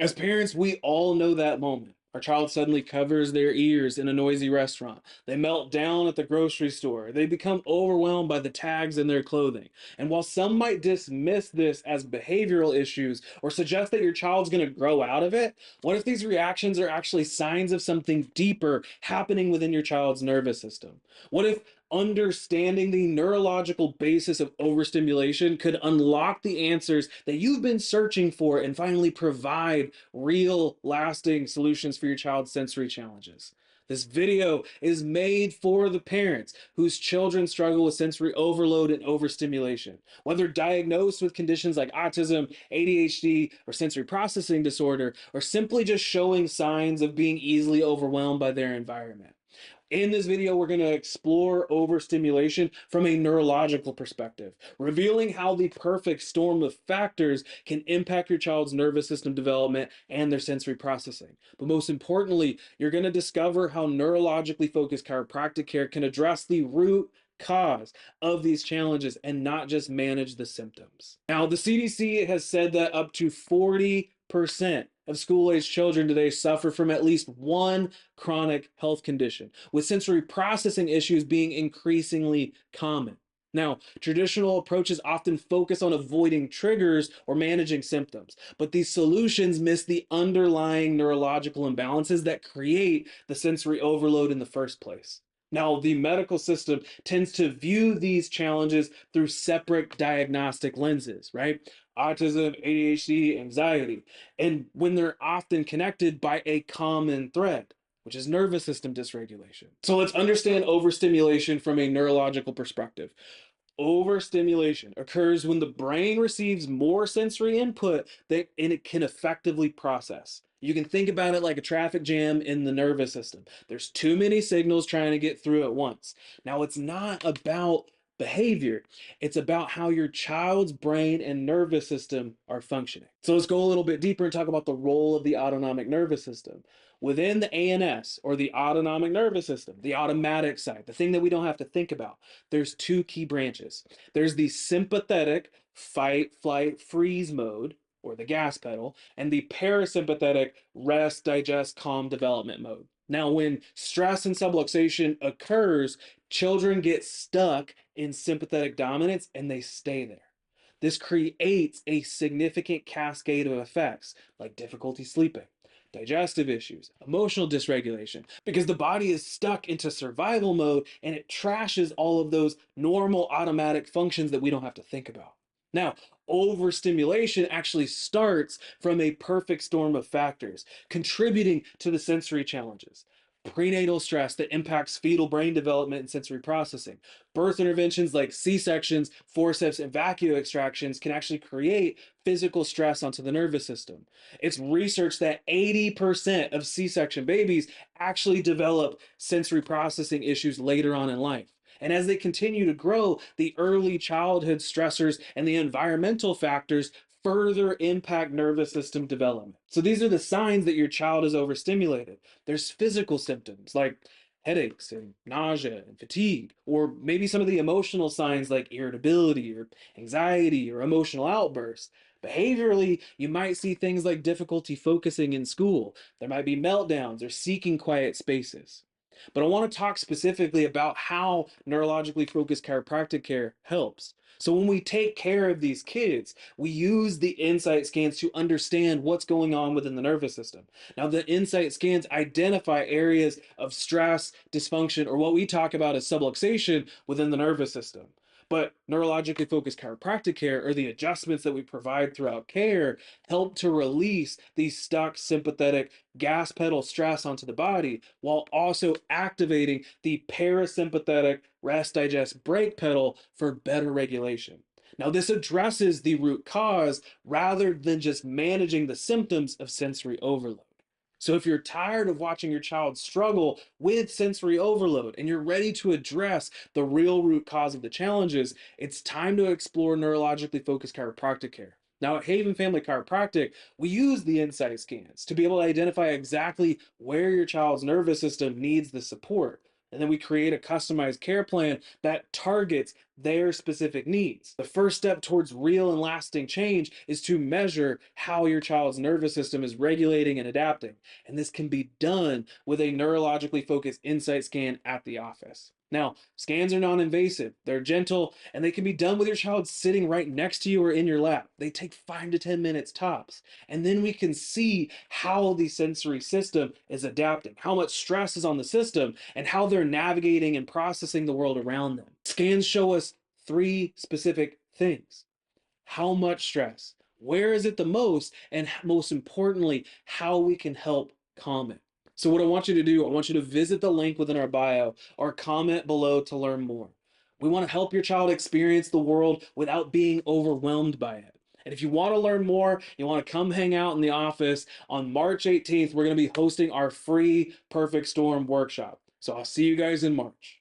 As parents, we all know that moment. Our child suddenly covers their ears in a noisy restaurant. They melt down at the grocery store. They become overwhelmed by the tags in their clothing. And while some might dismiss this as behavioral issues or suggest that your child's going to grow out of it, what if these reactions are actually signs of something deeper happening within your child's nervous system? What if understanding the neurological basis of overstimulation could unlock the answers that you've been searching for and finally provide real, lasting solutions for your child's sensory challenges? This video is made for the parents whose children struggle with sensory overload and overstimulation. Whether diagnosed with conditions like autism, ADHD, or sensory processing disorder, or simply just showing signs of being easily overwhelmed by their environment. In this video, we're going to explore overstimulation from a neurological perspective, revealing how the perfect storm of factors can impact your child's nervous system development and their sensory processing. But most importantly, you're going to discover how neurologically focused chiropractic care can address the root cause of these challenges and not just manage the symptoms. Now, the CDC has said that up to 40% of school-aged children today suffer from at least one chronic health condition, with sensory processing issues being increasingly common. Now, traditional approaches often focus on avoiding triggers or managing symptoms, but these solutions miss the underlying neurological imbalances that create the sensory overload in the first place. Now, the medical system tends to view these challenges through separate diagnostic lenses, right? Autism, ADHD, anxiety, and when they're often connected by a common thread, which is nervous system dysregulation. So let's understand overstimulation from a neurological perspective. Overstimulation occurs when the brain receives more sensory input that and it can effectively process. You can think about it like a traffic jam in the nervous system. There's too many signals trying to get through at once. Now, it's not about behavior, it's about how your child's brain and nervous system are functioning. So let's go a little bit deeper and talk about the role of the autonomic nervous system. Within the ANS, or the autonomic nervous system, the automatic side, the thing that we don't have to think about, there's two key branches. There's the sympathetic fight, flight, freeze mode, or the gas pedal, and the parasympathetic rest, digest, calm development mode. Now, when stress and subluxation occurs, children get stuck in sympathetic dominance and they stay there. This creates a significant cascade of effects like difficulty sleeping, digestive issues, emotional dysregulation, because the body is stuck into survival mode and it trashes all of those normal automatic functions that we don't have to think about. Now, overstimulation actually starts from a perfect storm of factors contributing to the sensory challenges. Prenatal stress that impacts fetal brain development and sensory processing. Birth interventions like C-sections, forceps, and vacuum extractions can actually create physical stress onto the nervous system. It's researched that 80% of C-section babies actually develop sensory processing issues later on in life. And as they continue to grow, the early childhood stressors and the environmental factors further impact nervous system development. So these are the signs that your child is overstimulated. There's physical symptoms like headaches and nausea and fatigue, or maybe some of the emotional signs like irritability or anxiety or emotional outbursts. Behaviorally, you might see things like difficulty focusing in school. There might be meltdowns or seeking quiet spaces. But I want to talk specifically about how neurologically focused chiropractic care helps. So when we take care of these kids, we use the insight scans to understand what's going on within the nervous system. Now, the insight scans identify areas of stress, dysfunction, or what we talk about as subluxation within the nervous system. But neurologically focused chiropractic care, or the adjustments that we provide throughout care, help to release the stuck sympathetic gas pedal stress onto the body while also activating the parasympathetic rest, digest, brake pedal for better regulation. Now, this addresses the root cause rather than just managing the symptoms of sensory overload. So if you're tired of watching your child struggle with sensory overload and you're ready to address the real root cause of the challenges, it's time to explore neurologically focused chiropractic care. Now, at Haven Family Chiropractic, we use the insight scans to be able to identify exactly where your child's nervous system needs the support. And then we create a customized care plan that targets their specific needs. The first step towards real and lasting change is to measure how your child's nervous system is regulating and adapting. And this can be done with a neurologically focused insight scan at the office. Now, scans are non invasive, they're gentle, and they can be done with your child sitting right next to you or in your lap. They take 5 to 10 minutes tops. And then we can see how the sensory system is adapting, how much stress is on the system, and how they're navigating and processing the world around them. Scans show us three specific things: how much stress, where is it the most, and most importantly, how we can help calm it. So, what I want you to do, I want you to visit the link within our bio or comment below to learn more. We want to help your child experience the world without being overwhelmed by it. And if you want to learn more, you want to come hang out in the office on March 18th, we're going to be hosting our free Perfect Storm workshop. So, I'll see you guys in March.